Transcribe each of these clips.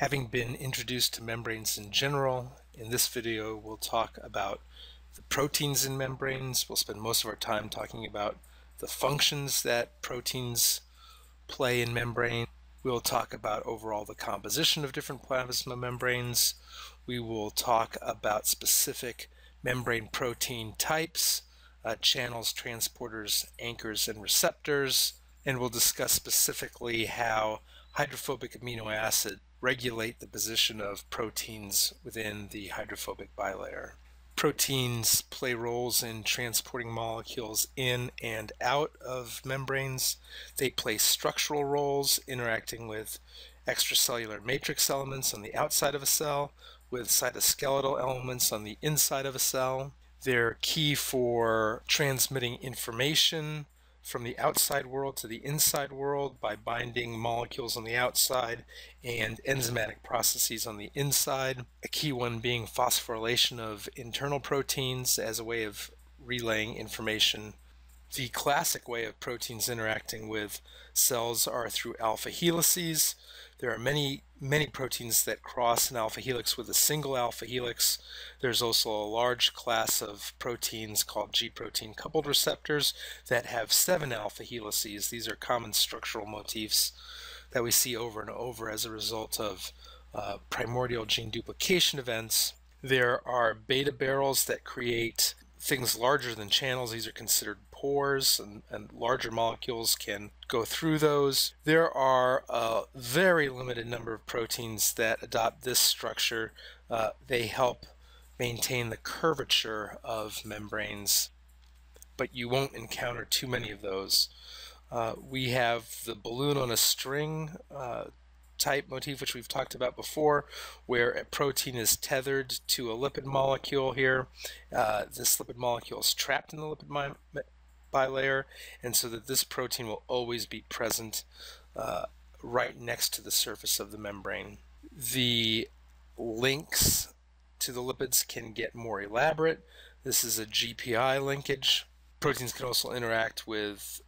Having been introduced to membranes in general, in this video we'll talk about the proteins in membranes. We'll spend most of our time talking about the functions that proteins play in membrane. We'll talk about overall the composition of different plasma membranes. We will talk about specific membrane protein types, channels, transporters, anchors, and receptors, and we'll discuss specifically how hydrophobic amino acid regulate the position of proteins within the hydrophobic bilayer. Proteins play roles in transporting molecules in and out of membranes. They play structural roles interacting with extracellular matrix elements on the outside of a cell, with cytoskeletal elements on the inside of a cell. They're key for transmitting information from the outside world to the inside world by binding molecules on the outside and enzymatic processes on the inside. A key one being phosphorylation of internal proteins as a way of relaying information. The classic way of proteins interacting with cells are through alpha helices. There are many proteins that cross an alpha helix with a single alpha helix. There's also a large class of proteins called G protein coupled receptors that have 7 alpha helices. These are common structural motifs that we see over and over as a result of primordial gene duplication events. There are beta-barrels that create things larger than channels. These are considered pores, and larger molecules can go through those. There are a very limited number of proteins that adopt this structure. They help maintain the curvature of membranes, but you won't encounter too many of those. We have the balloon on a string type motif, which we've talked about before, where a protein is tethered to a lipid molecule here. This lipid molecule is trapped in the lipid bilayer, and so that this protein will always be present right next to the surface of the membrane. The links to the lipids can get more elaborate. This is a GPI linkage. Proteins can also interact with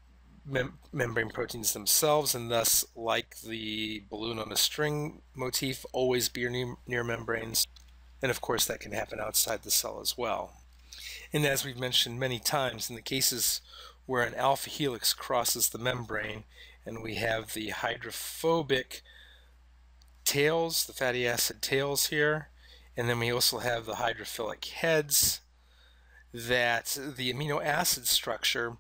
membrane proteins themselves, and thus, like the balloon on a string motif, always be near membranes. And of course that can happen outside the cell as well. And as we've mentioned many times, in the cases where an alpha helix crosses the membrane and we have the hydrophobic tails, the fatty acid tails here, and then we also have the hydrophilic heads, that the amino acid structure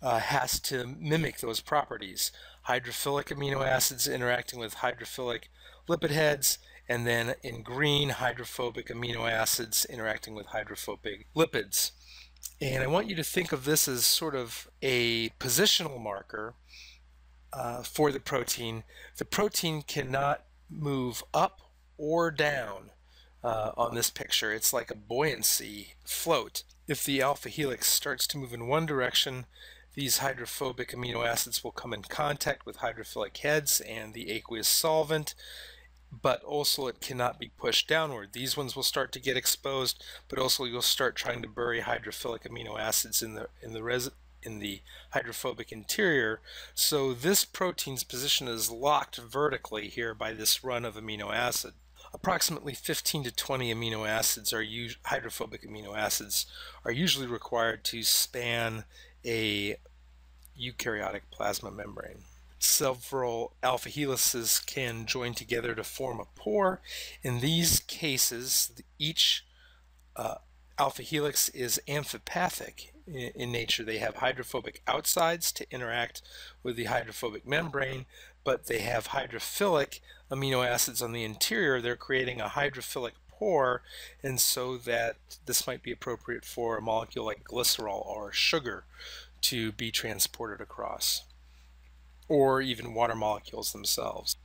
has to mimic those properties. Hydrophilic amino acids interacting with hydrophilic lipid heads, and then in green, hydrophobic amino acids interacting with hydrophobic lipids. And I want you to think of this as sort of a positional marker for the protein. The protein cannot move up or down on this picture. It's like a buoyancy float. If the alpha helix starts to move in one direction, these hydrophobic amino acids will come in contact with hydrophilic heads and the aqueous solvent, but also it cannot be pushed downward. These ones will start to get exposed, but also you'll start trying to bury hydrophilic amino acids in the hydrophobic interior. So this protein's position is locked vertically here by this run of amino acid. Approximately 15 to 20 amino acids hydrophobic amino acids are usually required to span a eukaryotic plasma membrane. Several alpha helices can join together to form a pore. In these cases, each alpha helix is amphipathic in nature. They have hydrophobic outsides to interact with the hydrophobic membrane, but they have hydrophilic amino acids on the interior. They're creating a hydrophilic pore, and so that this might be appropriate for a molecule like glycerol or sugar to be transported across, or even water molecules themselves.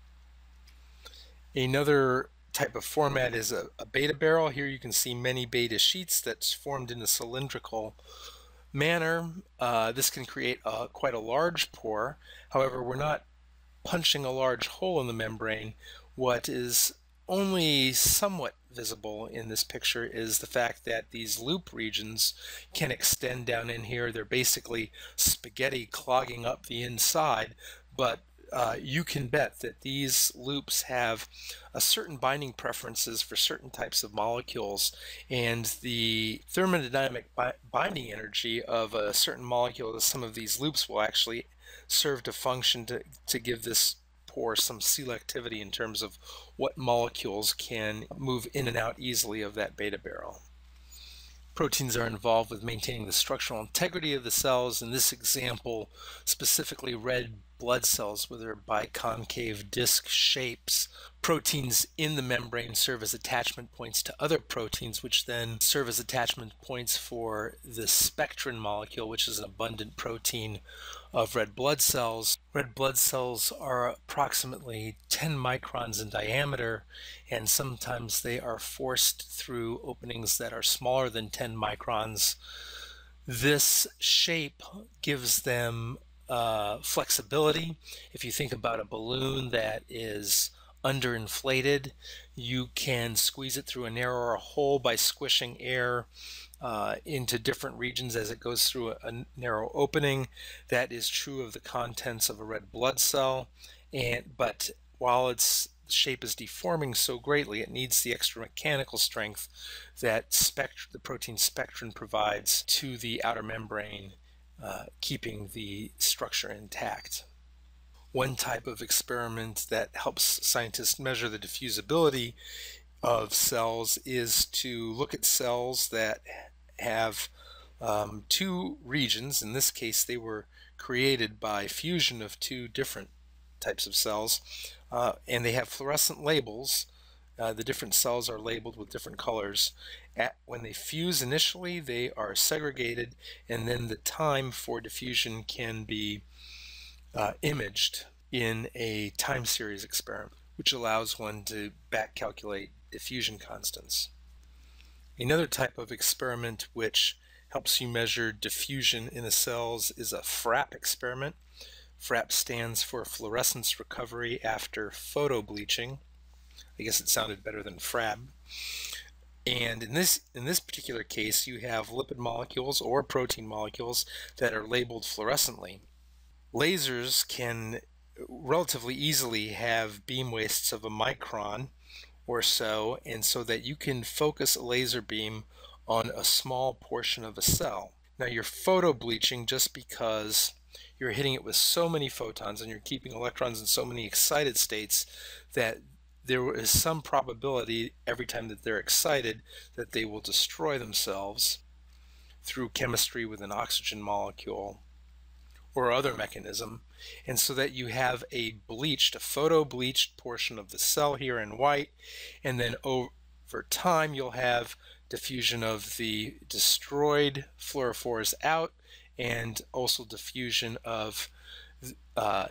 Another type of format is a beta barrel. Here you can see many beta sheets that's formed in a cylindrical manner. This can create quite a large pore. However, we're not punching a large hole in the membrane. What is only somewhat visible in this picture is the fact that these loop regions can extend down in here. They're basically spaghetti clogging up the inside, but you can bet that these loops have a certain binding preferences for certain types of molecules, and the thermodynamic binding energy of a certain molecule to some of these loops will actually serve to function to give this pore some selectivity in terms of what molecules can move in and out easily of that beta barrel. Proteins are involved with maintaining the structural integrity of the cells. In this example, specifically red blood cells with their biconcave disc shapes. Proteins in the membrane serve as attachment points to other proteins, which then serve as attachment points for the spectrin molecule, which is an abundant protein of red blood cells. Red blood cells are approximately 10 microns in diameter, and sometimes they are forced through openings that are smaller than 10 microns. This shape gives them flexibility. If you think about a balloon that is underinflated, you can squeeze it through a narrower hole by squishing air into different regions as it goes through a narrow opening. That is true of the contents of a red blood cell, but while its shape is deforming so greatly, it needs the extra mechanical strength that the protein spectrin provides to the outer membrane, keeping the structure intact. One type of experiment that helps scientists measure the diffusibility of cells is to look at cells that have two regions. In this case, they were created by fusion of two different types of cells, and they have fluorescent labels. The different cells are labeled with different colors. When they fuse initially, they are segregated, and then the time for diffusion can be imaged in a time series experiment, which allows one to back calculate diffusion constants. Another type of experiment which helps you measure diffusion in the cells is a Frap experiment. Frap stands for fluorescence recovery after photobleaching. I guess it sounded better than Frab. And in this particular case, you have lipid molecules or protein molecules that are labeled fluorescently. Lasers can relatively easily have beam wastes of a micron or so, and so that you can focus a laser beam on a small portion of a cell. Now you're photo bleaching just because you're hitting it with so many photons and you're keeping electrons in so many excited states that there is some probability every time that they're excited that they will destroy themselves through chemistry with an oxygen molecule or other mechanism, and so that you have a photo bleached portion of the cell here in white, and then over time you'll have diffusion of the destroyed fluorophores out and also diffusion of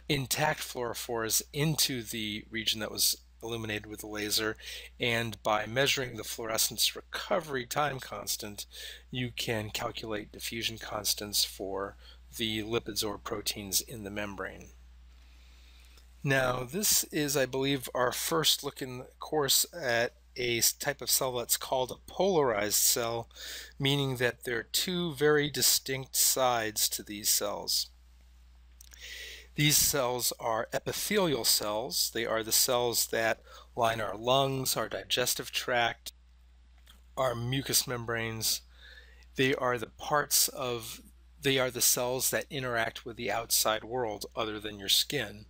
intact fluorophores into the region that was illuminated with the laser. And by measuring the fluorescence recovery time constant, you can calculate diffusion constants for the lipids or proteins in the membrane. Now this is, I believe, our first look in the course at a type of cell that's called a polarized cell, meaning that there are two very distinct sides to these cells. These cells are epithelial cells. They are the cells that line our lungs, our digestive tract, our mucous membranes. They are the cells that interact with the outside world other than your skin.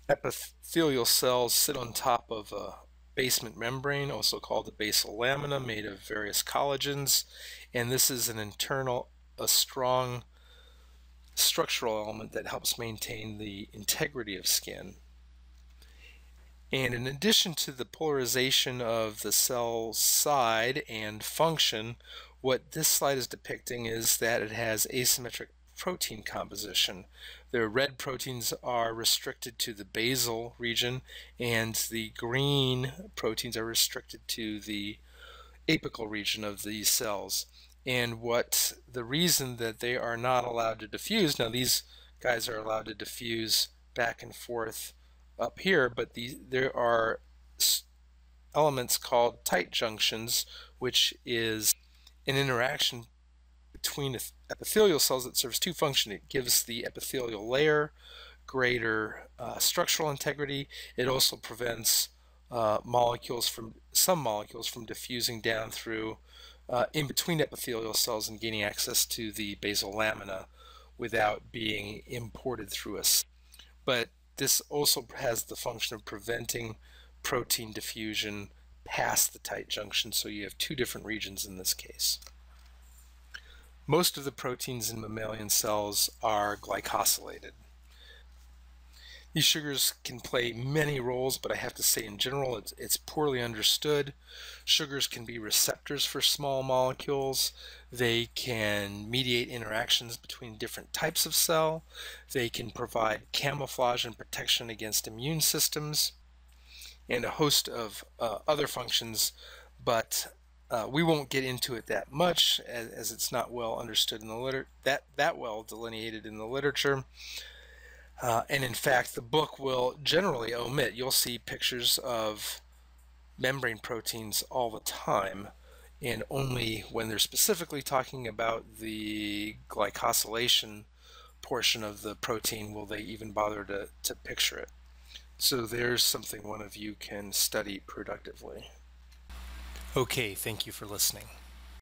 Epithelial cells sit on top of a basement membrane, also called a basal lamina, made of various collagens, and this is a strong structural element that helps maintain the integrity of skin. And in addition to the polarization of the cell side and function, what this slide is depicting is that it has asymmetric protein composition. The red proteins are restricted to the basal region, and the green proteins are restricted to the apical region of these cells. And the reason that they are not allowed to diffuse, now these guys are allowed to diffuse back and forth up here, but there are elements called tight junctions, which is an interaction between epithelial cells that serves two functions. It gives the epithelial layer greater structural integrity. It also prevents some molecules from diffusing down through in between epithelial cells and gaining access to the basal lamina without being imported through us. But this also has the function of preventing protein diffusion past the tight junction, so you have two different regions in this case. Most of the proteins in mammalian cells are glycosylated. These sugars can play many roles, but I have to say in general it's poorly understood. Sugars can be receptors for small molecules. They can mediate interactions between different types of cell. They can provide camouflage and protection against immune systems and a host of other functions, but we won't get into it that much as it's not well understood in the that well delineated in the literature. And in fact, the book will generally omit. You'll see pictures of membrane proteins all the time, and only when they're specifically talking about the glycosylation portion of the protein will they even bother to picture it. So there's something one of you can study productively. Okay, thank you for listening.